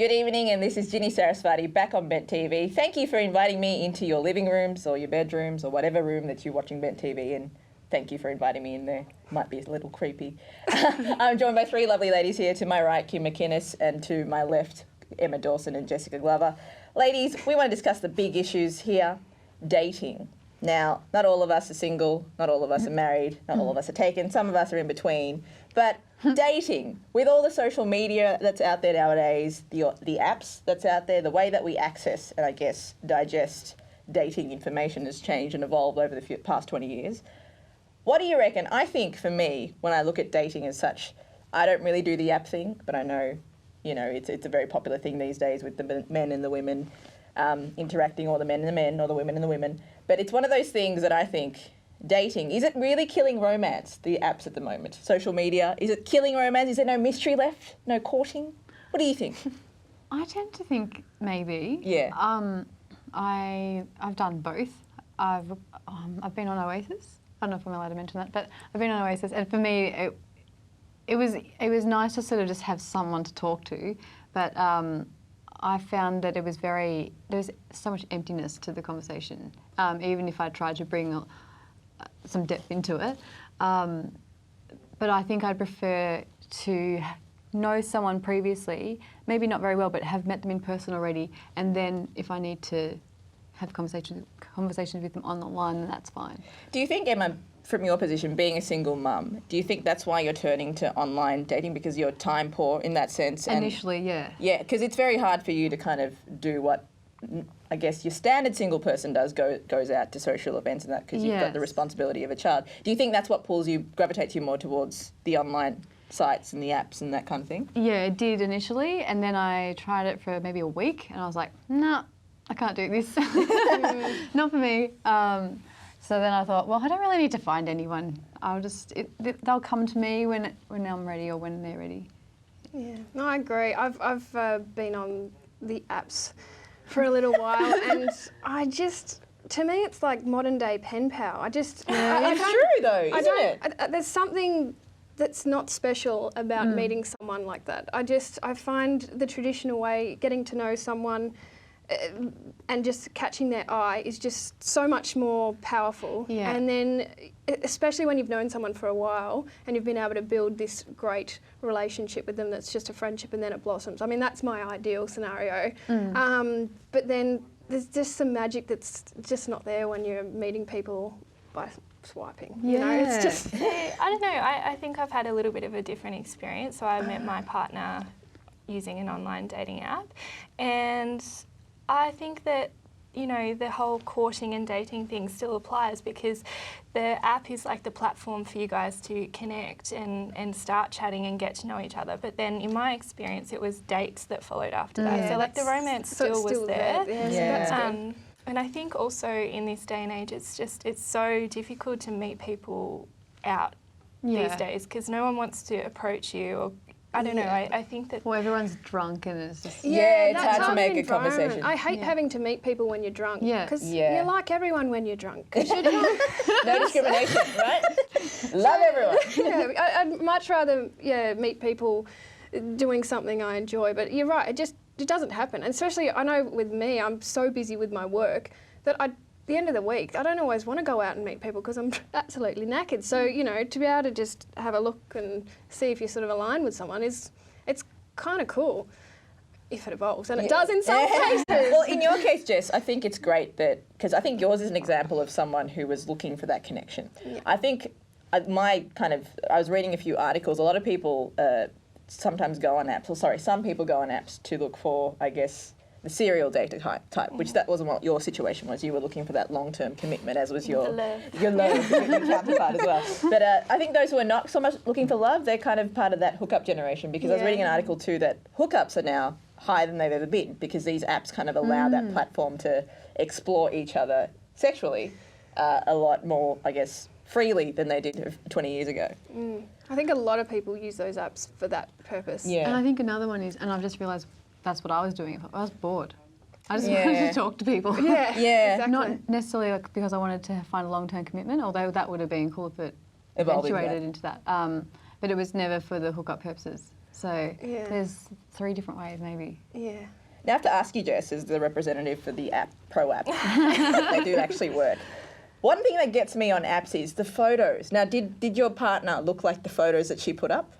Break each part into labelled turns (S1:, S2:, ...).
S1: Good evening, and this is Ginni Saraswati back on Bent TV. Thank you for inviting me into your living rooms or your bedrooms or whatever room that you're watching Bent TV in. Thank you for inviting me in there. Might be a little creepy. I'm joined by three lovely ladies here. To my right, Kim McInnes, and to my left, Emma Dawson and Jessica Glover. Ladies, we want to discuss the big issues here. Dating. Now, not all of us are single, not all of us are married, not all of us are taken, some of us are in between. But dating, with all the social media that's out there nowadays, the apps that's out there, the way that we access and I guess digest dating information has changed and evolved over the past 20 years. What do you reckon? I think for me, when I look at dating as such, I don't really do the app thing, but I know, it's a very popular thing these days with the men and the women interacting, or the men and the men, or the women and the women. But it's one of those things that I think, dating, is it really killing romance, the apps at the moment? Social media, is it killing romance? Is there no mystery left? No courting? What do you think?
S2: I tend to think maybe.
S1: Yeah.
S2: I've done both. I've been on Oasis. I don't know if I'm allowed to mention that, but I've been on Oasis, and for me, it was nice to sort of just have someone to talk to, but I found that there was so much emptiness to the conversation, even if I tried to bring some depth into it. But I think I'd prefer to know someone previously, maybe not very well, but have met them in person already, and then if I need to have conversations with them on the line, then that's fine.
S1: Do you think, Emma, from your position, being a single mum, do you think that's why you're turning to online dating, because you're time poor in that sense?
S2: Initially, yeah.
S1: Yeah, because it's very hard for you to kind of do what I guess your standard single person does, goes out to social events and that, because you've got the responsibility of a child. Do you think that's what gravitates you more towards the online sites and the apps and that kind of thing?
S2: Yeah, it did initially, and then I tried it for maybe a week, and I was like, nah, I can't do this. Not for me. So then I thought, well, I don't really need to find anyone. They'll come to me when I'm ready or when they're ready.
S3: Yeah, no, I agree. I've been on the apps for a little while, and to me, it's like modern day pen pal.
S1: It's true though, isn't it?
S3: There's something that's not special about meeting someone like that. I find the traditional way, getting to know someone and just catching their eye is just so much more powerful. Yeah. And then, especially when you've known someone for a while and you've been able to build this great relationship with them that's just a friendship and then it blossoms. I mean, that's my ideal scenario. But then there's just some magic that's just not there when you're meeting people by swiping. It's just...
S4: I don't know, I think I've had a little bit of a different experience. So I met my partner using an online dating app, and I think that, the whole courting and dating thing still applies, because the app is like the platform for you guys to connect and start chatting and get to know each other. But then in my experience, it was dates that followed after that. So like the romance still was there.
S3: That's good.
S4: And I think also in this day and age, it's so difficult to meet people out these days, because no one wants to approach you, or I don't know, I think that...
S2: Well, everyone's drunk and it's just...
S1: Yeah, it's hard to make a conversation.
S3: I hate having to meet people when you're drunk.
S2: Yeah.
S3: Because you like everyone when you're drunk.
S1: No discrimination, right? Love everyone.
S3: I'd much rather meet people doing something I enjoy, but you're right, it doesn't happen. And especially, I know with me, I'm so busy with my work that at the end of the week, I don't always want to go out and meet people because I'm absolutely knackered. So, to be able to just have a look and see if you sort of align with someone it's kind of cool, if it evolves, and it does in some cases.
S1: Well, in your case, Jess, I think it's great because I think yours is an example of someone who was looking for that connection. Yeah. I think I was reading a few articles, a lot of people some people go on apps to look for, I guess, the serial dater type, which that wasn't what your situation was. You were looking for that long-term commitment, as was your love counterpart as well. But I think those who are not so much looking for love, they're kind of part of that hookup generation, because I was reading an article too that hookups are now higher than they've ever been, because these apps kind of allow that platform to explore each other sexually a lot more, I guess, freely than they did 20 years ago.
S3: I think a lot of people use those apps for that purpose.
S1: Yeah.
S2: And I think another one is, and I've just realised that's what I was doing. I was bored. I just wanted to talk to people.
S3: Yeah, exactly.
S2: Not necessarily because I wanted to find a long-term commitment, although that would have been cool if it eventuated into that. But it was never for the hookup purposes. So
S3: Yeah.
S2: there's 3 different ways maybe.
S3: Yeah.
S1: Now I have to ask you, Jess, as the representative for the app, pro app, they do actually work. One thing that gets me on apps is the photos. Now, did your partner look like the photos that she put up?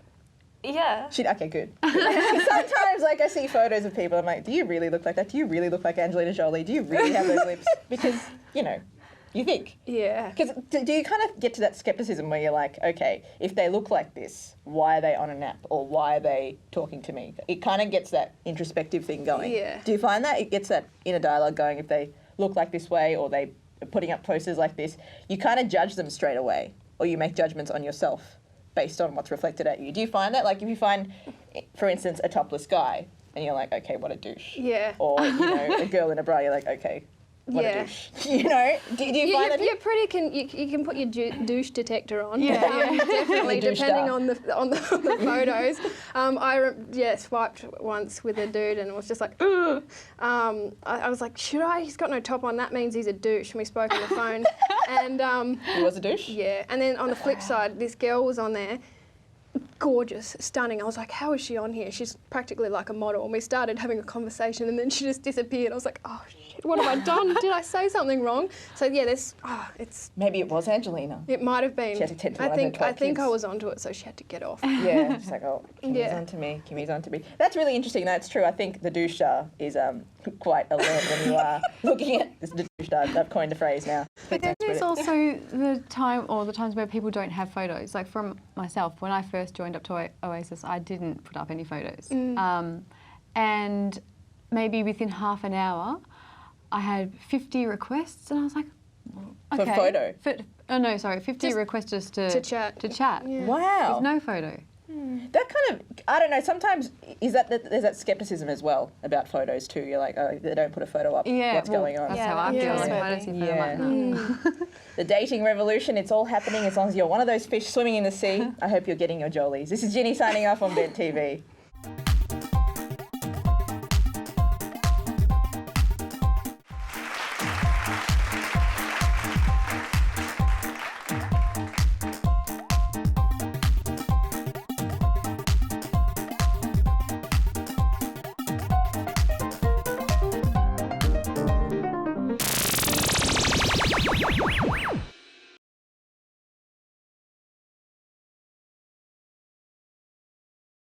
S4: Yeah.
S1: Okay, good. Sometimes, like, I see photos of people, I'm like, do you really look like that? Do you really look like Angelina Jolie? Do you really have those lips? Because, you know, you think.
S3: Yeah.
S1: Because do you kind of get to that skepticism where you're like, okay, if they look like this, why are they on an app or why are they talking to me? It kind of gets that introspective thing going.
S3: Yeah.
S1: Do you find that? It gets that inner dialogue going if they look like this way or they are putting up posters like this. You kind of judge them straight away or you make judgments on yourself based on what's reflected at you. Do you find that? Like if you find, for instance, a topless guy and you're like, okay, what a douche.
S3: Yeah.
S1: Or, you know, a girl in a bra, you're like, okay, what
S3: Yeah.
S1: a douche. You know? Do you find that?
S3: You're pretty. You can put your douche detector on.
S2: Yeah.
S3: Definitely,
S1: The
S3: depending
S1: Douche-Dar.
S3: on the photos. I swiped once with a dude and was just like, ugh. I was like, should I? He's got no top on. That means he's a douche. And we spoke on the phone, and
S1: He was a douche?
S3: yeah. And then on the flip side, this girl was on there. Gorgeous, stunning. I was like, how is she on here? She's practically like a model. And we started having a conversation and then she just disappeared. I was like, oh shit, what have I done? Did I say something wrong? So yeah,
S1: Maybe it was Angelina.
S3: it might have been.
S1: She had to tend to
S3: I
S1: one of her
S3: think
S1: 12
S3: I
S1: kids.
S3: was onto it, so she had to get off.
S1: Yeah, she's like, oh, Kimmy's
S3: Yeah.
S1: on to me, Kimmy's on to me. That's really interesting. That's true. I think the Douche-Dar is quite alert when you are looking at this Douche-Dar. I've coined the phrase now.
S2: But then
S1: Thanks,
S2: there's
S1: Bridget.
S2: also the times where people don't have photos. Like from myself, when I first joined up to Oasis, I didn't put up any photos. And maybe within half an hour, I had 50 requests, and I was like,
S1: For
S2: okay.
S1: photo?
S2: 50
S3: Just
S2: requests just to
S3: chat.
S2: To chat.
S3: Yeah.
S1: Wow.
S2: With no photo.
S1: That kind of, I don't know, sometimes there's that skepticism as well about photos too. You're like, oh, they don't put a photo up.
S2: Yeah,
S1: What's going on?
S2: That's
S4: Yeah,
S2: how I
S3: yeah.
S2: feel. Like,
S3: Yeah.
S2: I don't see photo.
S1: Yeah.
S2: I'm like, no.
S1: The dating revolution, it's all happening as long as you're one of those fish swimming in the sea. I hope you're getting your jollies. This is Ginni signing off on Bent TV.